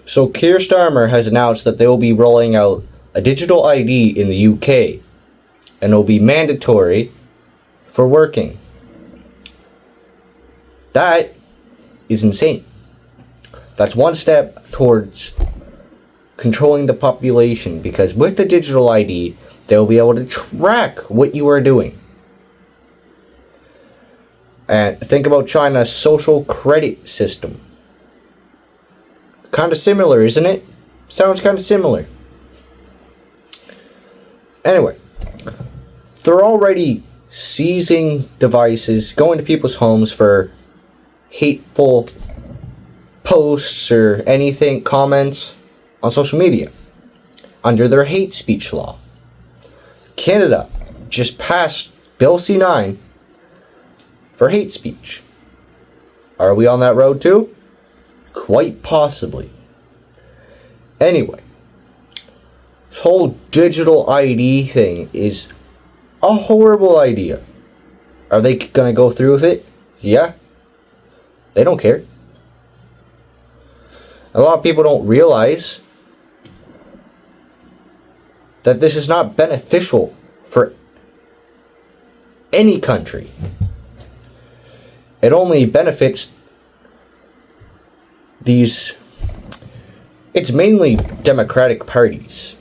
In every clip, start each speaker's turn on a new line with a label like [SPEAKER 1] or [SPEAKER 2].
[SPEAKER 1] So Keir Starmer has announced that they will be rolling out a digital ID in the UK, and it will be mandatory for working. That is insane. That's one step towards controlling the population, because with the digital ID, they'll be able to track what you are doing. And think about China's social credit system. Kind of similar, isn't it? Sounds kind of similar. Anyway, they're already seizing devices, going to people's homes for hateful posts or anything, comments on social media under their hate speech law. Canada just passed Bill C9 for hate speech. Are we on that road too? Quite possibly. Anyway, this whole digital ID thing is a horrible idea. Are they gonna go through with it? Yeah. They don't care. A lot of people don't realize that this is not beneficial for any country. It only benefits it's mainly Democratic parties.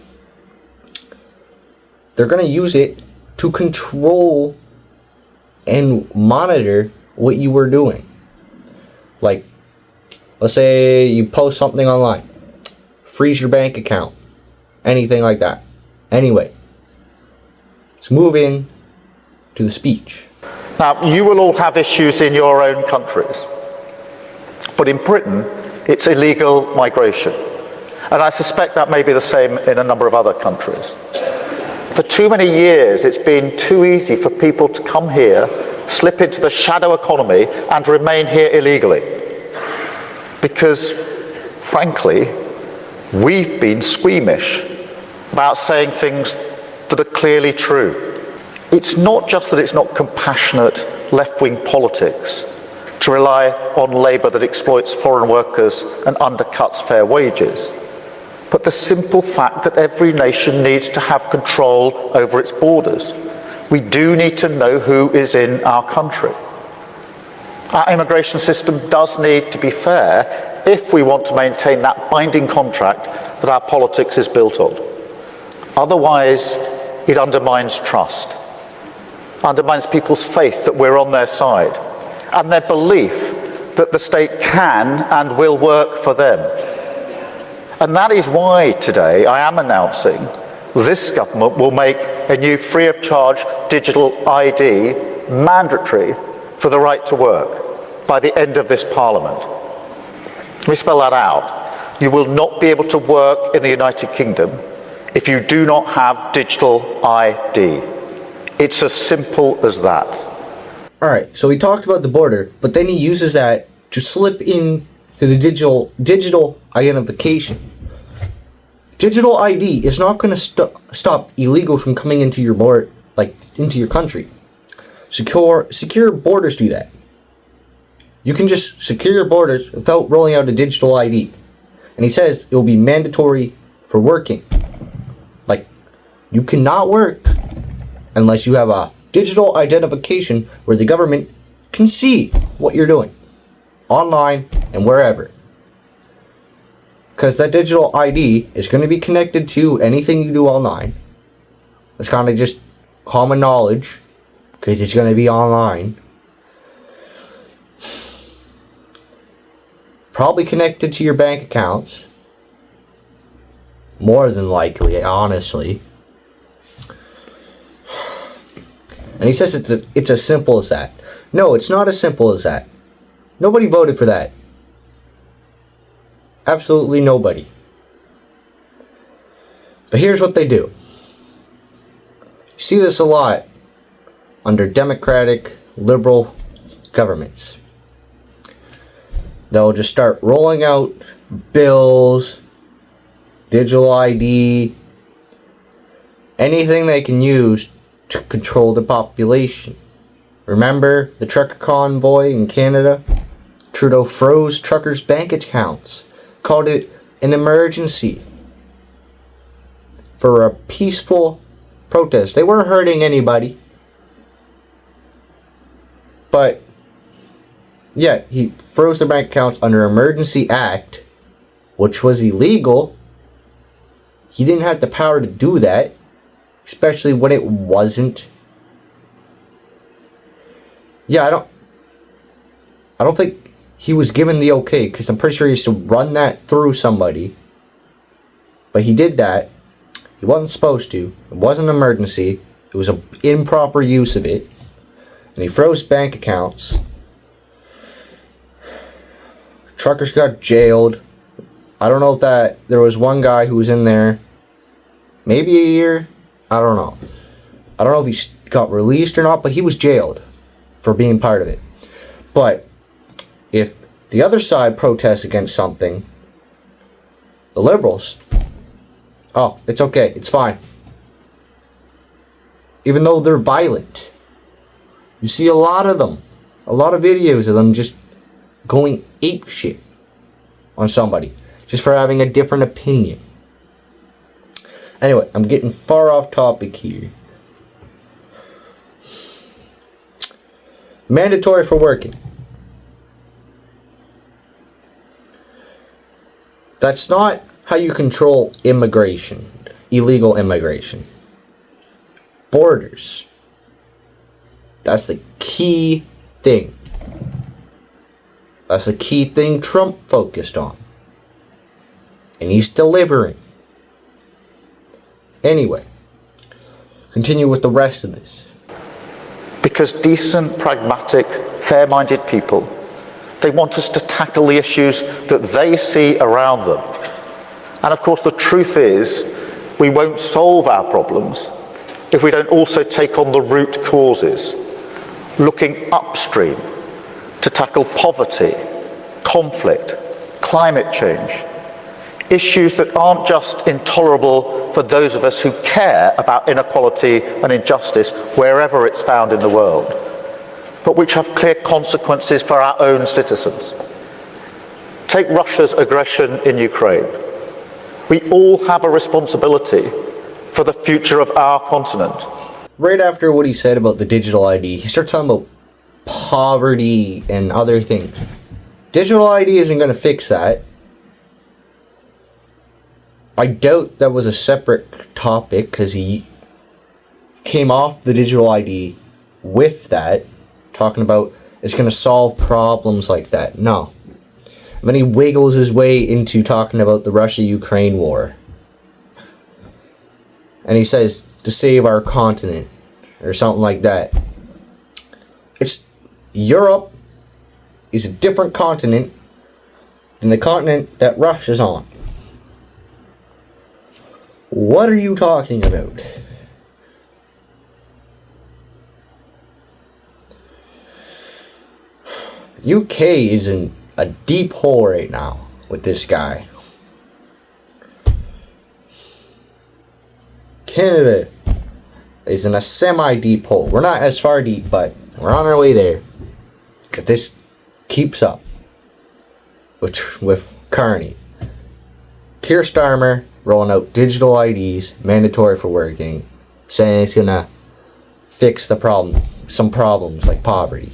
[SPEAKER 1] They're going to use it to control and monitor what you were doing. Like, let's say you post something online, freeze your bank account, anything like that. Anyway, let's move in to the speech.
[SPEAKER 2] Now, you will all have issues in your own countries, but in Britain, it's illegal migration. And I suspect that may be the same in a number of other countries. For too many years, it's been too easy for people to come here, slip into the shadow economy, and remain here illegally. Because, frankly, we've been squeamish about saying things that are clearly true. It's not just that it's not compassionate left-wing politics to rely on labour that exploits foreign workers and undercuts fair wages, but the simple fact that every nation needs to have control over its borders. We do need to know who is in our country. Our immigration system does need to be fair if we want to maintain that binding contract that our politics is built on. Otherwise, it undermines trust, undermines people's faith that we're on their side, and their belief that the state can and will work for them. And that is why today I am announcing this government will make a new free of charge digital ID mandatory for the right to work by the end of this Parliament. Let me spell that out. You will not be able to work in the United Kingdom if you do not have digital ID. It's as simple as that.
[SPEAKER 1] Alright, so we talked about the border, but then he uses that to slip in to the digital identification. Digital ID is not going to stop illegals from coming into your into your country. Secure borders do that. You can just secure your borders without rolling out a digital ID. And he says it will be mandatory for working. Like, you cannot work unless you have a digital identification where the government can see what you're doing online and wherever. Because that digital ID is going to be connected to anything you do online. It's kind of just common knowledge because it's going to be online. Probably connected to your bank accounts. More than likely, honestly. And he says it's as simple as that. No, it's not as simple as that. Nobody voted for that. Absolutely nobody. But here's what they do. You see this a lot under democratic, liberal governments. They'll just start rolling out bills, digital ID, anything they can use to control the population. Remember the trucker convoy in Canada? Trudeau froze truckers' bank accounts, called it an emergency for a peaceful protest. They weren't hurting anybody. But, yeah, he froze their bank accounts under Emergency Act, which was illegal. He didn't have the power to do that, especially when it wasn't. Yeah, I don't think he was given the okay, because I'm pretty sure he used to run that through somebody. But he did that. He wasn't supposed to. It wasn't an emergency. It was an improper use of it. And he froze bank accounts. Truckers got jailed. I don't know if there was one guy who was in there maybe a year. I don't know. I don't know if he got released or not, but he was jailed for being part of it. But if the other side protests against something, the liberals, oh, it's okay, it's fine. Even though they're violent. You see a lot of them. A lot of videos of them just going ape shit on somebody. Just for having a different opinion. Anyway, I'm getting far off topic here. Mandatory for working. That's not how you control immigration. Illegal immigration. Borders. That's the key thing. That's the key thing Trump focused on. And he's delivering. Anyway, continue with the rest of this.
[SPEAKER 2] Because decent, pragmatic, fair-minded people, they want us to tackle the issues that they see around them. And of course, the truth is, we won't solve our problems if we don't also take on the root causes, looking upstream to tackle poverty, conflict, climate change, issues that aren't just intolerable for those of us who care about inequality and injustice wherever it's found in the world, but which have clear consequences for our own citizens. Take Russia's aggression in Ukraine. We all have a responsibility for the future of our continent.
[SPEAKER 1] Right after what he said about the digital ID, he started talking about poverty and other things. Digital ID isn't going to fix that. I doubt that was a separate topic, because he came off the digital ID with that, talking about it's going to solve problems like that. No. And then he wiggles his way into talking about the Russia-Ukraine war. And he says, to save our continent, or something like that. Europe is a different continent than the continent that Russia's on. What are you talking about? UK is in a deep hole right now with this guy. Canada is in a semi-deep hole. We're not as far deep, but we're on our way there. If this keeps up with Carney. Keir Starmer rolling out digital IDs, mandatory for working, saying it's gonna fix the problem, some problems like poverty.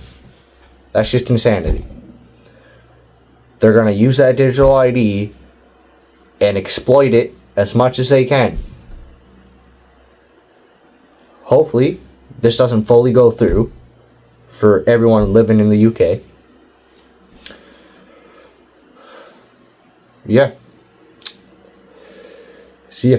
[SPEAKER 1] That's just insanity. They're gonna use that digital ID and exploit it as much as they can. Hopefully, this doesn't fully go through for everyone living in the UK. Yeah. See ya.